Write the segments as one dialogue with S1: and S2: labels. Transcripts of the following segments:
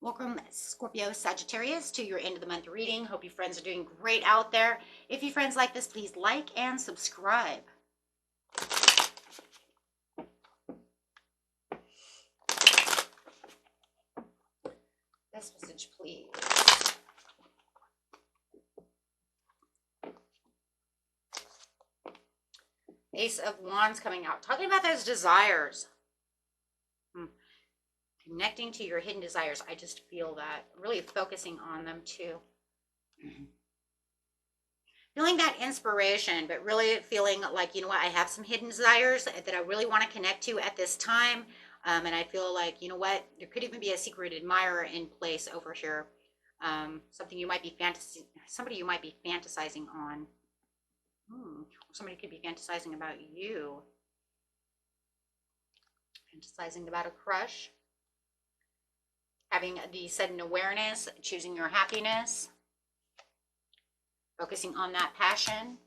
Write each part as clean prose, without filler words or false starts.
S1: Welcome, Scorpio, Sagittarius, to your end of the month reading. Hope you friends are doing great out there. If you friends like this, please like and subscribe. This message, please. Ace of Wands coming out. Talking about those desires. Connecting to your hidden desires. I just feel that. Really focusing on them too. Feeling that inspiration, but really feeling like, you know what, I have some hidden desires that I really want to connect to at this time. And I feel like, you know what, there could even be a secret admirer in place over here. Something you might be somebody you might be fantasizing on. Somebody could be fantasizing about you. Fantasizing about a crush. Having the sudden awareness, choosing your happiness. Focusing on that passion.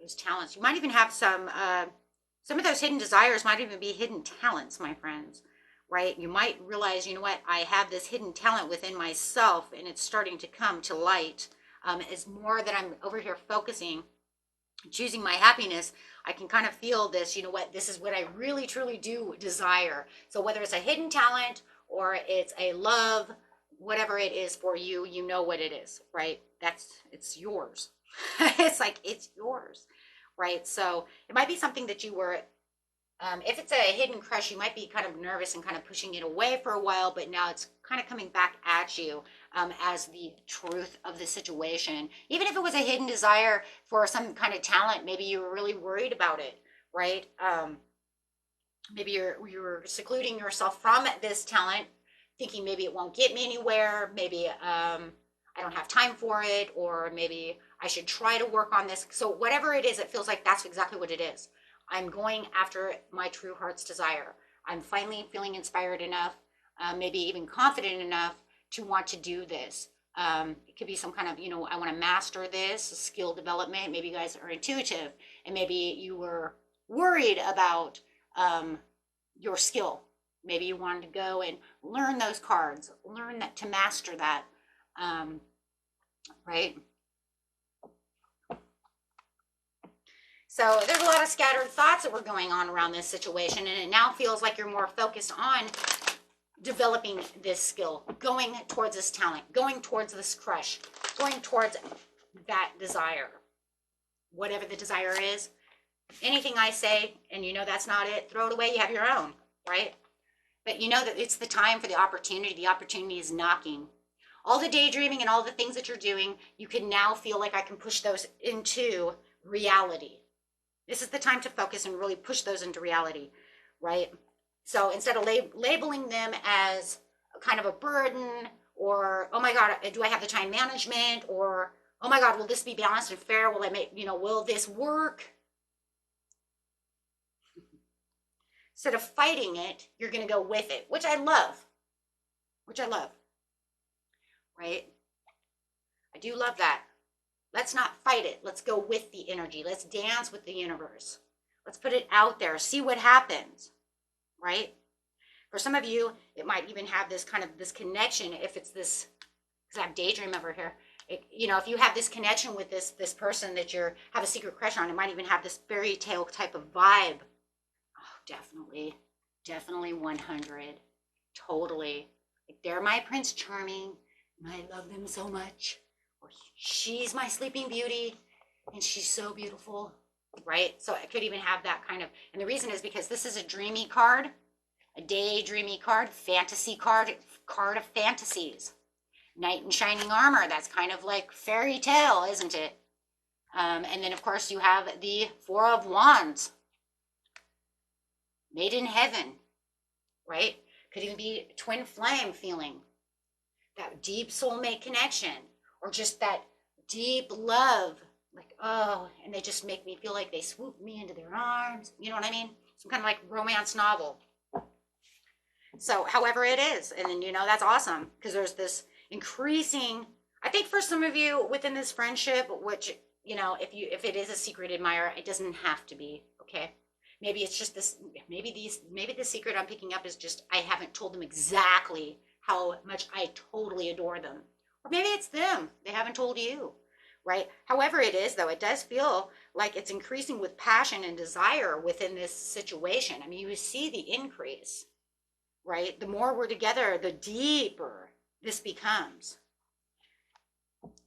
S1: Those talents. You might even have some of those hidden desires might even be hidden talents, my friends, right? You might realize, you know what, I have this hidden talent within myself and it's starting to come to light. It's more that I'm over here focusing, choosing my happiness. I can kind of feel this, you know what, this is what I really truly do desire. So whether it's a hidden talent or it's a love, whatever it is for you, you know what it is, right? It's yours. It's like, it's yours, right? So it might be something that you were, if it's a hidden crush, you might be kind of nervous and kind of pushing it away for a while, but now it's kind of coming back at you as the truth of the situation. Even if it was a hidden desire for some kind of talent, maybe you were really worried about it, right? Maybe you were secluding yourself from this talent, thinking maybe it won't get me anywhere, maybe I don't have time for it, or maybe I should try to work on this. So whatever it is, it feels like that's exactly what it is. I'm going after my true heart's desire. I'm finally feeling inspired enough, maybe even confident enough to want to do this. It could be some kind of, you know, I want to master this, skill development. Maybe you guys are intuitive and maybe you were worried about your skill. Maybe you wanted to go and learn those cards, learn that to master that, right? So there's a lot of scattered thoughts that were going on around this situation, and it now feels like you're more focused on developing this skill, going towards this talent, going towards this crush, going towards that desire. Whatever the desire is, anything I say, and you know that's not it, throw it away, you have your own, right? But you know that it's the time for the opportunity is knocking. All the daydreaming and all the things that you're doing, you can now feel like I can push those into reality. This is the time to focus and really push those into reality, right? So instead of labeling them as a kind of a burden, or, oh my God, do I have the time management? Or, oh my God, will this be balanced and fair? Will I make, you know, will this work? Instead of fighting it, you're going to go with it, which I love, right? I do love that. Let's not fight it. Let's go with the energy. Let's dance with the universe. Let's put it out there. See what happens, right? For some of you, it might even have this kind of this connection. If it's this, because I have daydream over here. You know, if you have this connection with this person that you have a secret crush on, it might even have this fairy tale type of vibe. Oh, definitely 100. Totally. Like they're my Prince Charming, and I love them so much. Or she's my Sleeping Beauty, and she's so beautiful, right? So it could even have that kind of, and the reason is because this is a dreamy card, a daydreamy card, fantasy card, card of fantasies. Knight in shining armor, that's kind of like fairy tale, isn't it? And then of course you have the Four of Wands. Made in heaven, right? Could even be twin flame feeling. That deep soulmate connection. Or just that deep love, like, oh, and they just make me feel like they swoop me into their arms. You know what I mean? Some kind of like romance novel. So however it is, and then, you know, that's awesome because there's this increasing, I think for some of you within this friendship, which, you know, if it is a secret admirer, it doesn't have to be, okay? Maybe it's just this, maybe the secret I'm picking up is just I haven't told them exactly how much I totally adore them. Or maybe it's them. They haven't told you, right? However it is, though, it does feel like it's increasing with passion and desire within this situation. I mean, you see the increase, right? The more we're together, the deeper this becomes.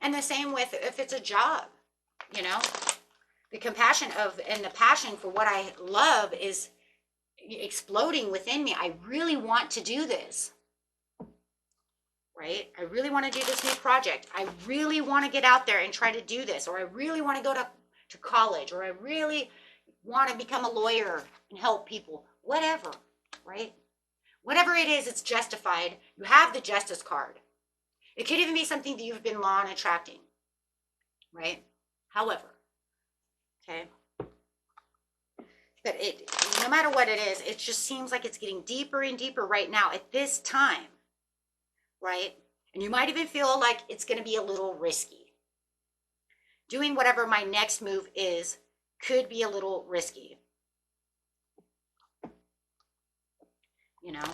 S1: And the same with if it's a job, you know, the compassion of and the passion for what I love is exploding within me. I really want to do this, right? I really want to do this new project. I really want to get out there and try to do this, or I really want to go to college, or I really want to become a lawyer and help people, whatever, right? Whatever it is, it's justified. You have the justice card. It could even be something that you've been law and attracting, right? However, okay? But no matter what it is, it just seems like it's getting deeper and deeper right now at this time, right? And you might even feel like it's going to be a little risky. Doing whatever my next move is could be a little risky. You know,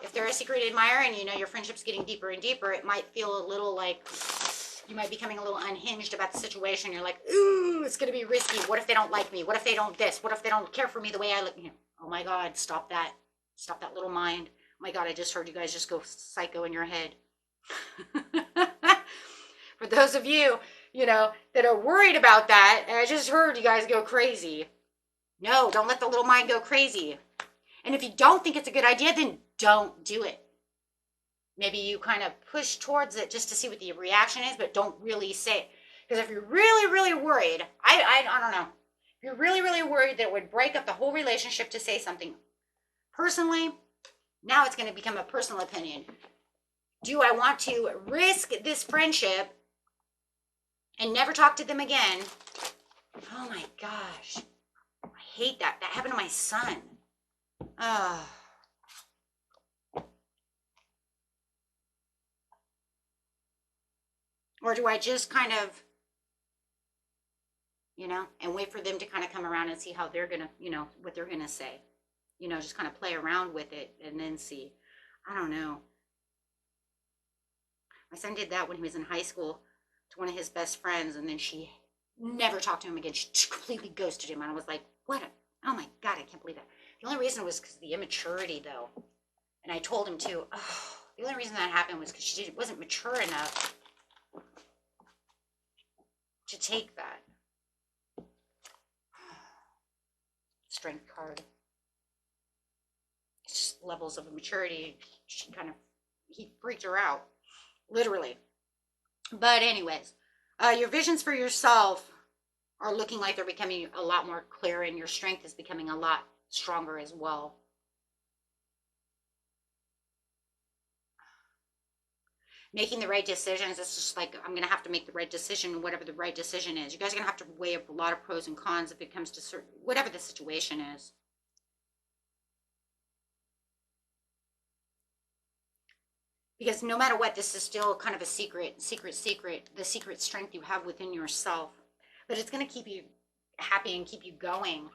S1: if they're a secret admirer and you know your friendship's getting deeper and deeper, it might feel a little like you might be becoming a little unhinged about the situation. You're like, ooh, it's going to be risky. What if they don't like me? What if they don't this? What if they don't care for me the way I look? Oh my God, stop that. Stop that little mind. Oh my God, I just heard you guys just go psycho in your head. For those of you, you know, that are worried about that, and I just heard you guys go crazy. No, don't let the little mind go crazy. And if you don't think it's a good idea, then don't do it. Maybe you kind of push towards it just to see what the reaction is, but don't really say it. Because if you're really, really worried, I don't know. If you're really, really worried that it would break up the whole relationship to say something, personally, now it's going to become a personal opinion. Do I want to risk this friendship and never talk to them again? Oh my gosh. I hate that. That happened to my son. Or do I just kind of, you know, and wait for them to kind of come around and see how they're going to, you know, what they're going to say? You know, just kind of play around with it and then see. I don't know. My son did that when he was in high school to one of his best friends, and then she never talked to him again. She completely ghosted him. And I was like, what? Oh my God, I can't believe that. The only reason was because of the immaturity, though. And I told him to, the only reason that happened was because she wasn't mature enough to take that. Strength card. It's just levels of maturity. He freaked her out. Literally. But anyways, your visions for yourself are looking like they're becoming a lot more clear, and your strength is becoming a lot stronger as well. Making the right decisions, it's just like I'm going to have to make the right decision, whatever the right decision is. You guys are going to have to weigh up a lot of pros and cons if it comes to certain, whatever the situation is. Because no matter what, this is still kind of a secret, the secret strength you have within yourself. But it's going to keep you happy and keep you going.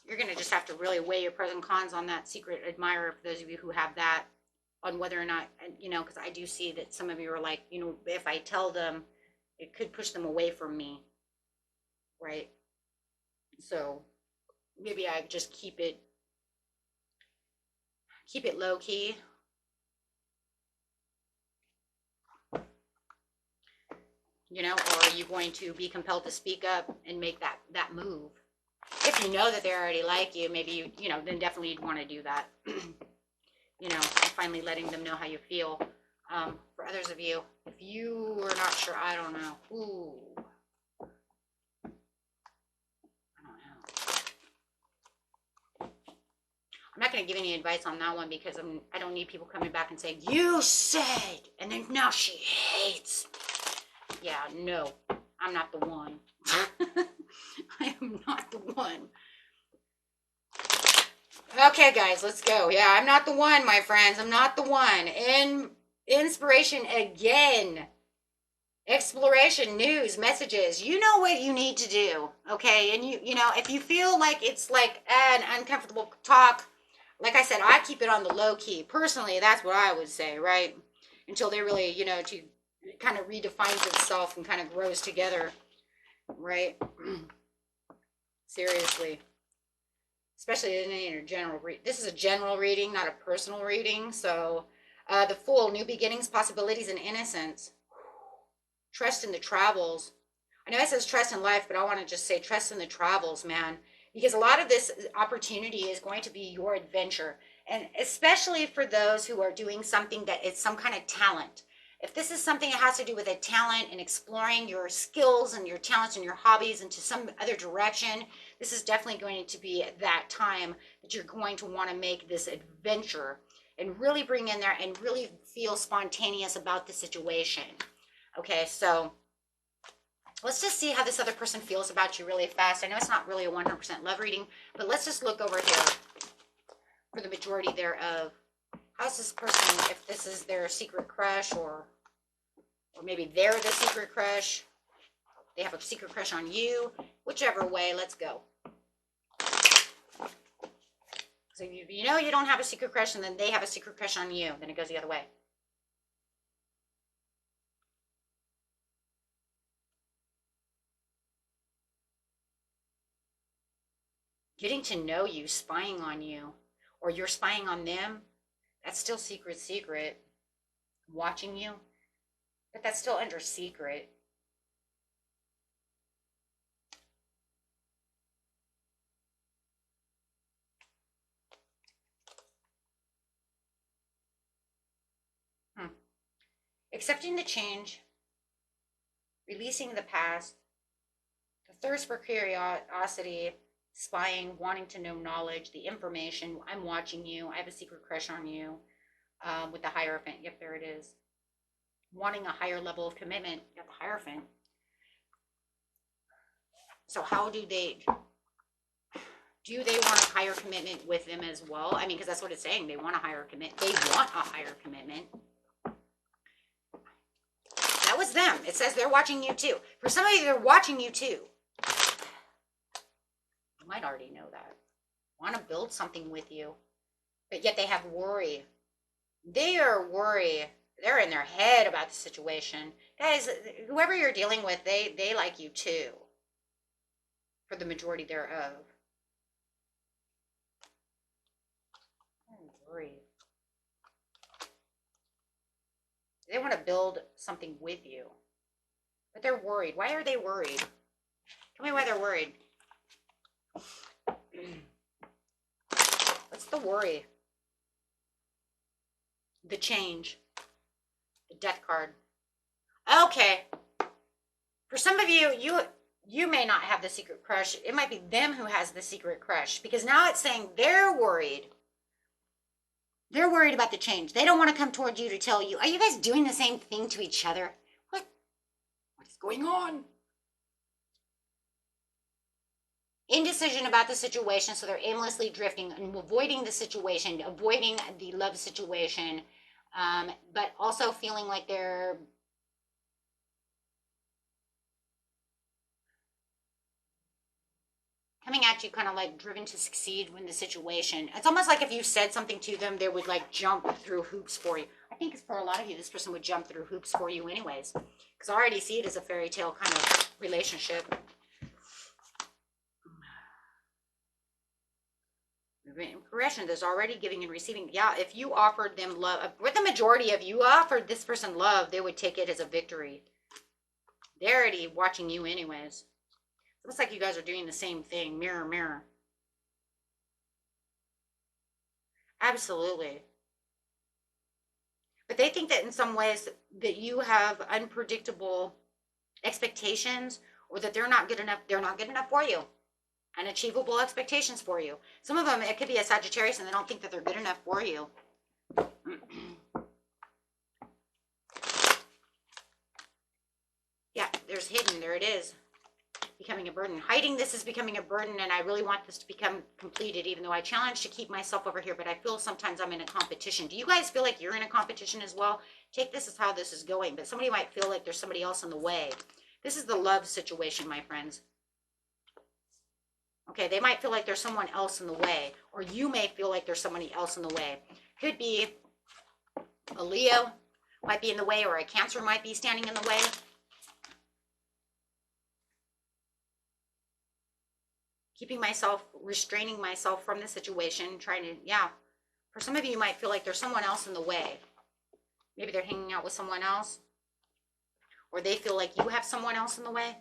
S1: You're going to just have to really weigh your pros and cons on that secret admirer, for those of you who have that, on whether or not, you know, because I do see that some of you are like, you know, if I tell them, it could push them away from me, right? So maybe I just keep it low key. You know, or are you going to be compelled to speak up and make that move? If you know that they already like you, maybe you know, then definitely you'd want to do that. You know, finally letting them know how you feel. For others of you, if you are not sure, I don't know. Ooh. I don't know. I'm not going to give any advice on that one because I don't need people coming back and saying, you said, and then now she hates. Yeah, no, I'm not the one. I am not the one. Okay, guys, let's go. Yeah, I'm not the one, my friends. I'm not the one. Inspiration again. Exploration, news, messages. You know what you need to do, okay? And you know, if you feel like it's like an uncomfortable talk, like I said, I keep it on the low key. Personally, that's what I would say, right? Until they really, you know, to kind of redefines itself and kind of grows together, right? Seriously. Especially in a general read. This is a general reading, not a personal reading. So, the Fool, new beginnings, possibilities, and innocence. Trust in the travels. I know it says trust in life, but I want to just say trust in the travels, man. Because a lot of this opportunity is going to be your adventure. And especially for those who are doing something that is some kind of talent. If this is something that has to do with a talent and exploring your skills and your talents and your hobbies into some other direction, this is definitely going to be that time that you're going to want to make this adventure and really bring in there and really feel spontaneous about the situation. Okay, so let's just see how this other person feels about you really fast. I know it's not really a 100% love reading, but let's just look over here for the majority thereof. How's this person, if this is their secret crush, or maybe they're the secret crush, they have a secret crush on you, whichever way, let's go. So you know you don't have a secret crush, and then they have a secret crush on you, then it goes the other way. Getting to know you, spying on you, or you're spying on them, that's still secret. Watching you, but that's still under secret. Accepting the change, releasing the past, the thirst for curiosity, spying, wanting to know knowledge, the information. I'm watching you. I have a secret crush on you. With the Hierophant. Yep, there it is. Wanting a higher level of commitment. You got the Hierophant. So how do they want a higher commitment with them as well? I mean, because that's what it's saying. They want a higher commitment. They want a higher commitment. That was them. It says they're watching you too. For some of you, they're watching you too. You might already know that. Want to build something with you, but yet they have worry. They are worried. They're in their head about the situation. Guys, whoever you're dealing with, they like you too. For the majority thereof. I'm worried. They want to build something with you. But they're worried. Why are they worried? Tell me why they're worried. What's the worry? The change. The Death card. Okay. For some of you, you may not have the secret crush. It might be them who has the secret crush. Because now it's saying they're worried. They're worried about the change. They don't want to come toward you to tell you, are you guys doing the same thing to each other? What is going on? Indecision about the situation, so they're aimlessly drifting and avoiding the situation, avoiding the love situation, but also feeling like they're coming at you kind of like driven to succeed in the situation. It's almost like if you said something to them, they would like jump through hoops for you. I think for a lot of you, this person would jump through hoops for you anyways, because I already see it as a fairy tale kind of relationship. Progression, there's already giving and receiving. Yeah, if you offered them love, with the majority of you offered this person love, they would take it as a victory. They're already watching you anyways. It looks like you guys are doing the same thing. Mirror, mirror. Absolutely. But they think that in some ways that you have unpredictable expectations, or that they're not good enough for you. Unachievable expectations for you. Some of them, it could be a Sagittarius and they don't think that they're good enough for you. Yeah, there's hidden. There it is. becoming a burden. Hiding this is becoming a burden, and I really want this to become completed, even though I challenge to keep myself over here, but I feel sometimes I'm in a competition. Do you guys feel like you're in a competition as well? Take this as how this is going, but somebody might feel like there's somebody else in the way. This is the love situation, my friends. Okay, they might feel like there's someone else in the way, or you may feel like there's somebody else in the way. Could be a Leo might be in the way, or a Cancer might be standing in the way. Keeping myself, restraining myself from the situation, trying to, yeah. For some of you, you might feel like there's someone else in the way. Maybe they're hanging out with someone else, or they feel like you have someone else in the way.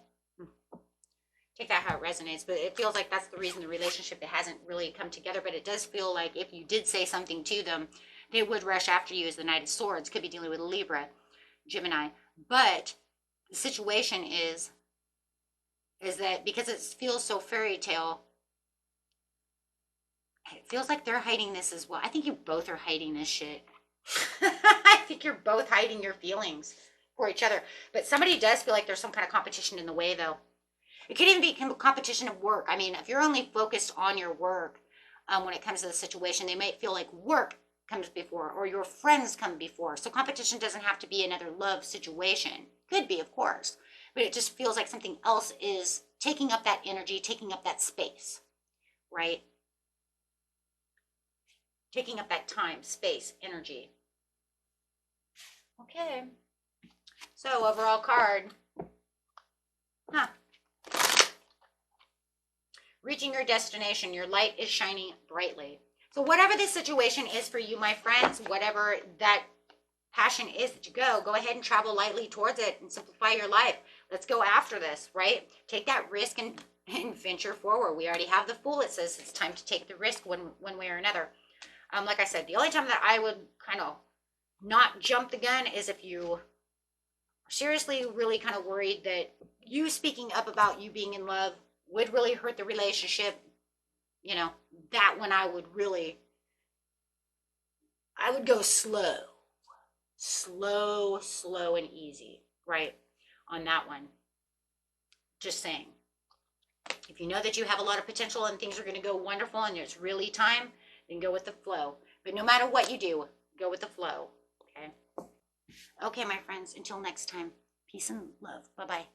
S1: Take that how it resonates, but it feels like that's the reason the relationship, it hasn't really come together. But it does feel like if you did say something to them, they would rush after you as the Knight of Swords. Could be dealing with a Libra, Gemini. But the situation is that because it feels so fairy tale, it feels like they're hiding this as well. I think you both are hiding this shit. I think you're both hiding your feelings for each other. But somebody does feel like there's some kind of competition in the way, though. It could even be competition at work. I mean, if you're only focused on your work when it comes to the situation, they might feel like work comes before, or your friends come before. So competition doesn't have to be another love situation. Could be, of course. But it just feels like something else is taking up that energy, taking up that space, right? Taking up that time, space, energy. Okay. So overall card. Reaching your destination, your light is shining brightly. So whatever this situation is for you, my friends, whatever that passion is that you go ahead and travel lightly towards it and simplify your life. Let's go after this, right? Take that risk and venture forward. We already have the Fool. It says it's time to take the risk one way or another. Like I said, the only time that I would kind of not jump the gun is if you are seriously really kind of worried that you speaking up about you being in love would really hurt the relationship. You know, that one I would go slow and easy, right? On that one. Just saying. If you know that you have a lot of potential and things are going to go wonderful and it's really time, then go with the flow. But no matter what you do, go with the flow. Okay? Okay, my friends, until next time, peace and love. Bye-bye.